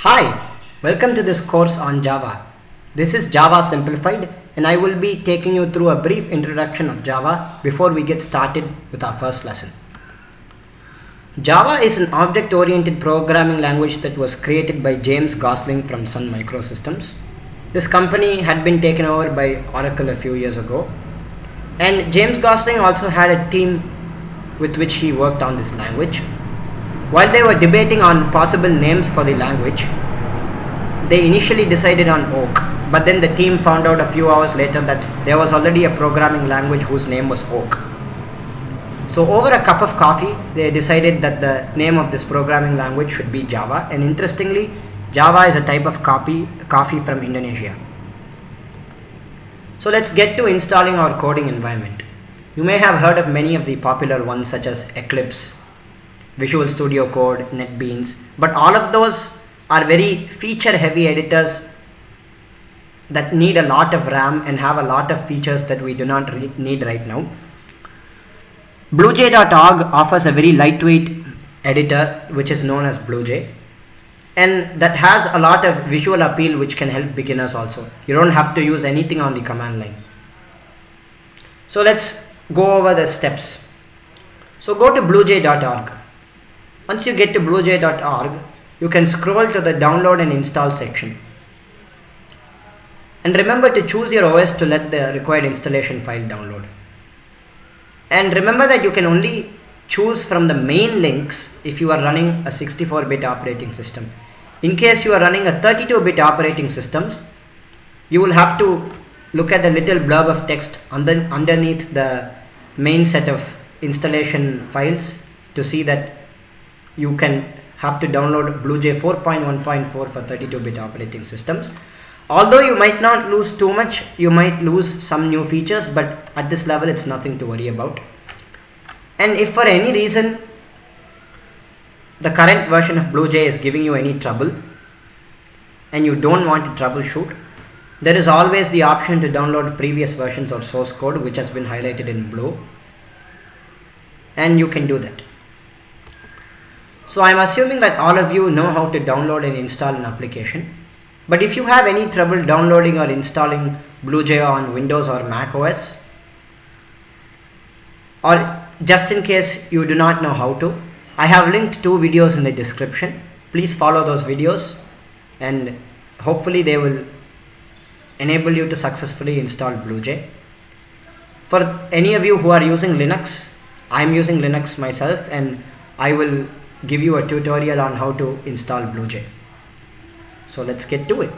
Hi, welcome to this course on Java. This is Java Simplified and I will be taking you through a brief introduction of Java before we get started with our first lesson. Java is an object-oriented programming language that was created by James Gosling from Sun Microsystems. This company had been taken over by Oracle a few years ago, and James Gosling also had a team with which he worked on this language. While they were debating on possible names for the language, they initially decided on Oak, but then the team found out a few hours later that there was already a programming language whose name was Oak. So over a cup of coffee, they decided that the name of this programming language should be Java, and interestingly, Java is a type of coffee from Indonesia. So let's get to installing our coding environment. You may have heard of many of the popular ones such as Eclipse, Visual Studio Code, NetBeans, but all of those are very feature heavy editors that need a lot of RAM and have a lot of features that we do not need right now. BlueJ.org offers a very lightweight editor which is known as BlueJ, and that has a lot of visual appeal which can help beginners also. You don't have to use anything on the command line. So let's go over the steps. So go to BlueJ.org. Once you get to BlueJ.org, you can scroll to the download and install section. And remember to choose your OS to let the required installation file download. And remember that you can only choose from the main links if you are running a 64-bit operating system. In case you are running a 32-bit operating systems, you will have to look at the little blurb of text underneath the main set of installation files to see that you can have to download BlueJ 4.1.4 for 32-bit operating systems. Although you might not lose too much, you might lose some new features, but at this level it's nothing to worry about. And if for any reason the current version of BlueJ is giving you any trouble and you don't want to troubleshoot, there is always the option to download previous versions of source code which has been highlighted in blue, and you can do that. So I'm assuming that all of you know how to download and install an application. But if you have any trouble downloading or installing BlueJ on Windows or MacOS, or just in case you do not know how to, I have linked 2 videos in the description. Please follow those videos and hopefully they will enable you to successfully install BlueJ. For any of you who are using Linux, I'm using Linux myself and I will give you a tutorial on how to install BlueJ. So let's get to it.